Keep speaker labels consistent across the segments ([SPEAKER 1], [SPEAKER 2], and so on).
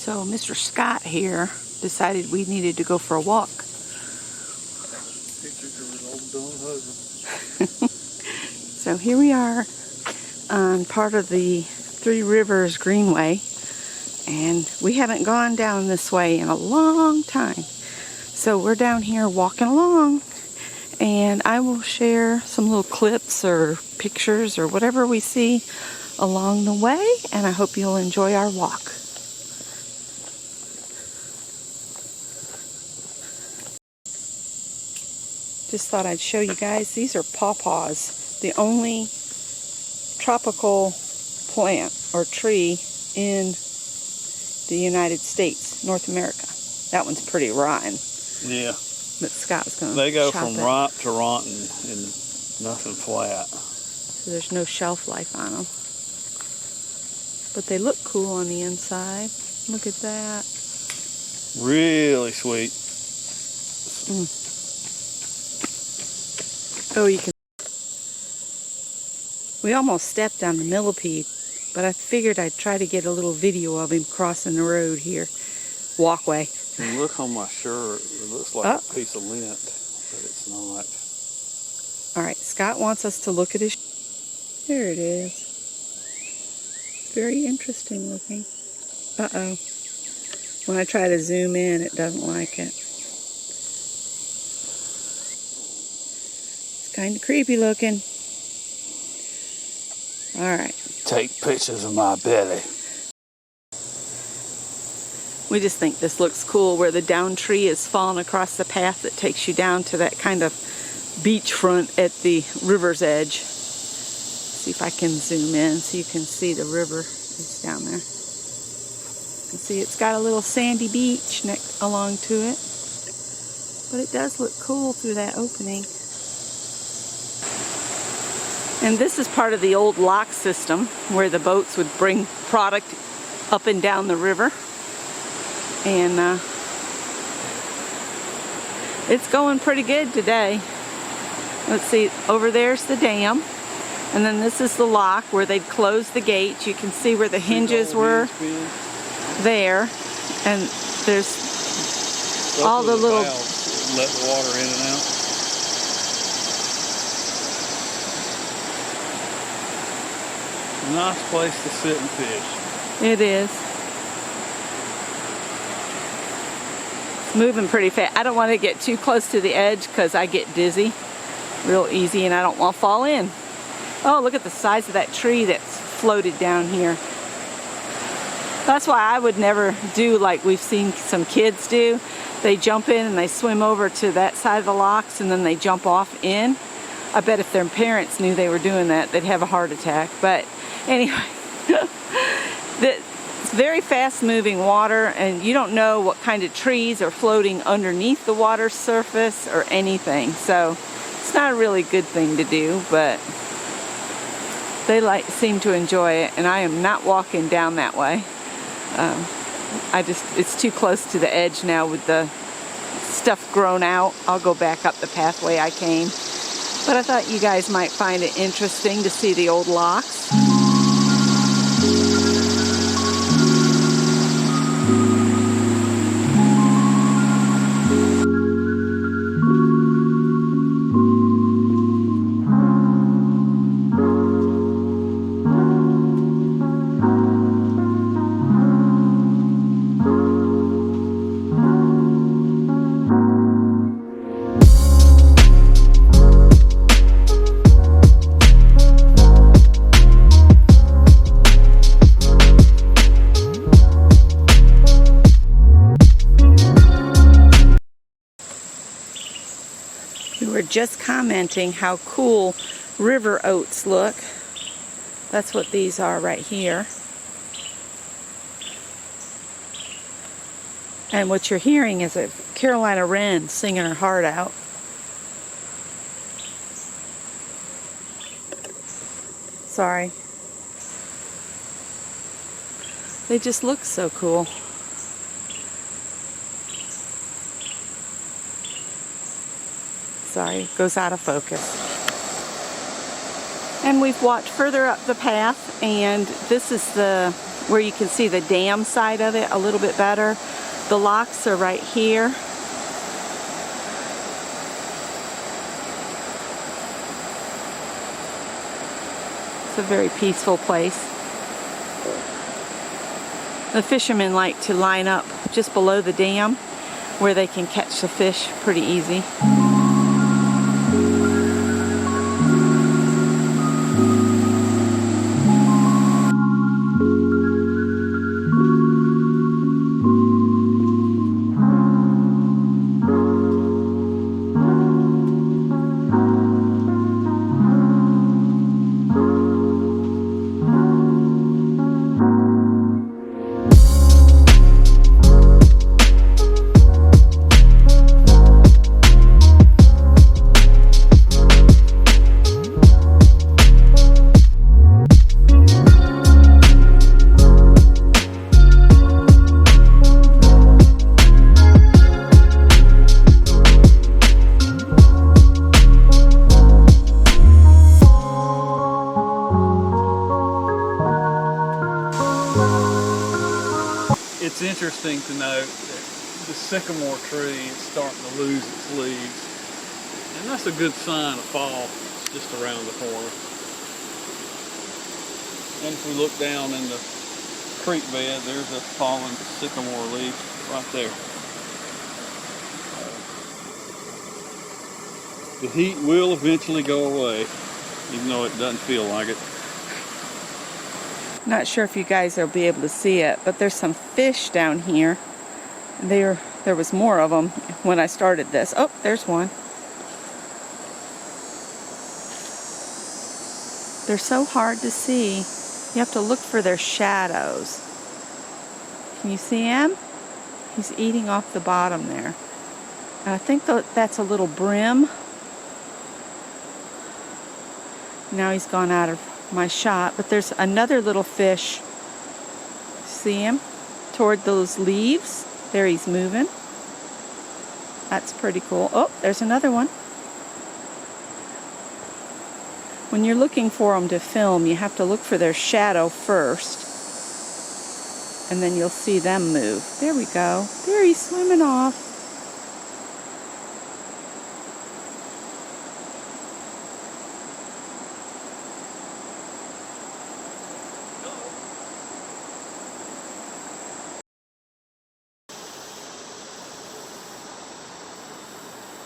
[SPEAKER 1] So Mr. Scott here decided we needed to go for a walk. So here we are on part of the Three Rivers Greenway, and we haven't gone down this way in a long time. So we're down here walking along, and I will share some little clips or pictures or whatever we see along the way, and I hope you'll enjoy our walk. Just thought I'd show you guys, these are pawpaws, the only tropical plant or tree in the United States, North America. That one's pretty rotten.
[SPEAKER 2] Yeah.
[SPEAKER 1] But Scott's going to
[SPEAKER 2] They go from ripe to rotten and nothing flat.
[SPEAKER 1] So there's no shelf life on them. But they look cool on the inside. Look at that.
[SPEAKER 2] Really sweet.
[SPEAKER 1] Oh, you can. We almost stepped on the millipede, but I figured I'd try to get a little video of him crossing the road here. Walkway.
[SPEAKER 2] And look on my shirt. It looks like a piece of lint, but it's not.
[SPEAKER 1] All right, Scott wants us to look at his. There it is. It's very interesting looking. Uh-oh. When I try to zoom in, it doesn't like it. It's kind of creepy looking. All right.
[SPEAKER 2] Take pictures of my belly.
[SPEAKER 1] We just think this looks cool where the down tree is falling across the path that takes you down to that kind of beachfront at the river's edge. See if I can zoom in so you can see the river is down there. You can see it's got a little sandy beach along to it. But it does look cool through that opening. And this is part of the old lock system where the boats would bring product up and down the river. And it's going pretty good today. Let's see, over there's the dam. And then this is the lock where they'd close the gates. You can see where the hinges were there. And there's all the little...
[SPEAKER 2] Let the water in and out. Nice place to sit and fish.
[SPEAKER 1] It is. It's moving pretty fast. I don't want to get too close to the edge because I get dizzy real easy and I don't want to fall in. Oh, look at the size of that tree that's floated down here. That's why I would never do like we've seen some kids do. They jump in and they swim over to that side of the locks and then they jump off in. I bet if their parents knew they were doing that, they'd have a heart attack. But anyway, it's very fast moving water and you don't know what kind of trees are floating underneath the water surface or anything. So it's not a really good thing to do, but they seem to enjoy it, and I am not walking down that way. It's too close to the edge now with the stuff grown out. I'll go back up the pathway I came. But I thought you guys might find it interesting to see the old locks. We were just commenting how cool river oats look. That's what these are right here. And what you're hearing is a Carolina wren singing her heart out. Sorry. They just look so cool. Sorry, goes out of focus. And we've walked further up the path, and this is the where you can see the dam side of it a little bit better. The locks are right here. It's a very peaceful place. The fishermen like to line up just below the dam where they can catch the fish pretty easy.
[SPEAKER 2] It's interesting to note that the sycamore tree is starting to lose its leaves, and that's a good sign of fall just around the corner. And if we look down in the creek bed, there's a fallen sycamore leaf right there. The heat will eventually go away, even though it doesn't feel like it.
[SPEAKER 1] Not sure if you guys will be able to see it, but there's some fish down here. There was more of them when I started this. Oh, there's one. They're so hard to see. You have to look for their shadows. Can you see him? He's eating off the bottom there. And I think that's a little brim. Now he's gone out of my shot, but there's another little fish. See him? Toward those leaves. There he's moving. That's pretty cool. Oh, there's another one. When you're looking for them to film, you have to look for their shadow first. And then you'll see them move. There we go. There he's swimming off.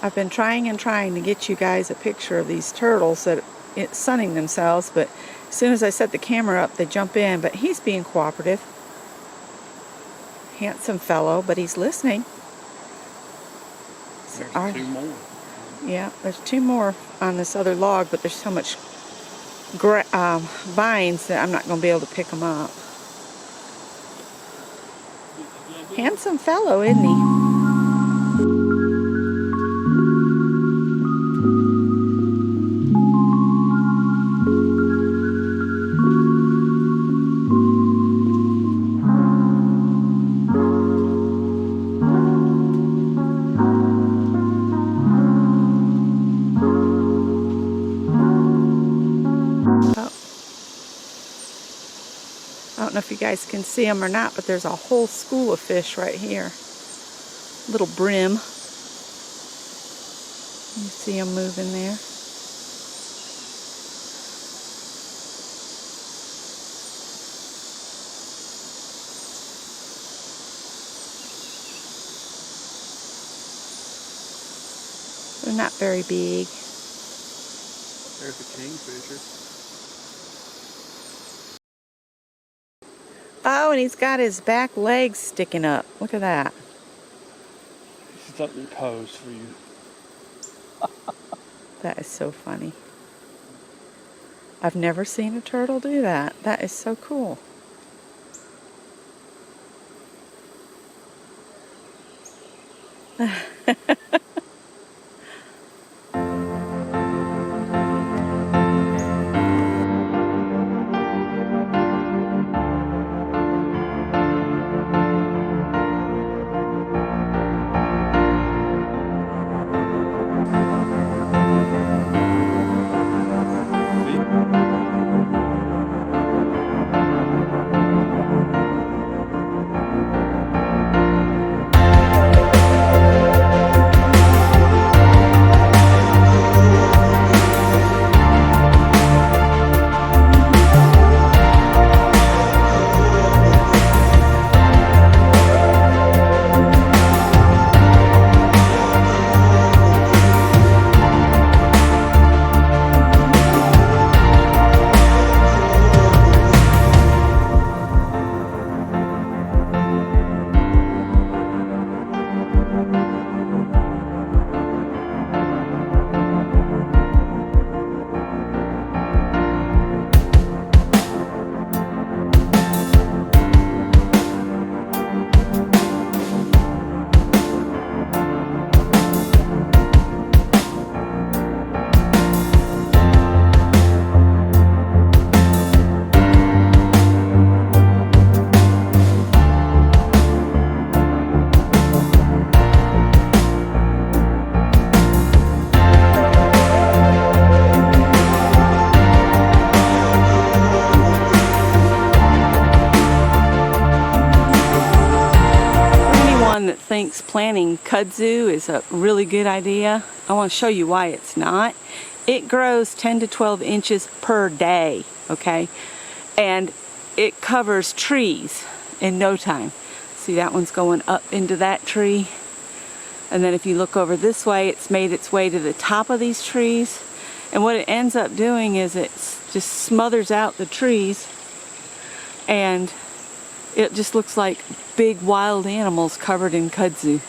[SPEAKER 1] I've been trying and trying to get you guys a picture of these turtles that it's sunning themselves, but as soon as I set the camera up, they jump in. But he's being cooperative. Handsome fellow, but he's listening.
[SPEAKER 2] There's two more.
[SPEAKER 1] Yeah, there's two more on this other log, but there's so much vines that I'm not going to be able to pick them up. Handsome fellow, isn't he? I don't know if you guys can see them or not, but there's a whole school of fish right here. Little brim. You see them moving there. They're not very big.
[SPEAKER 2] There's the kingfisher.
[SPEAKER 1] Oh, and he's got his back legs sticking up. Look at that.
[SPEAKER 2] He's letting me pose for you.
[SPEAKER 1] That is so funny. I've never seen a turtle do that. That is so cool. thinks planting kudzu is a really good idea. I want to show you why it's not. It grows 10 to 12 inches per day, okay? And it covers trees in no time. See, that one's going up into that tree. And then if you look over this way, it's made its way to the top of these trees. And what it ends up doing is it just smothers out the trees, and it just looks like big wild animals covered in kudzu.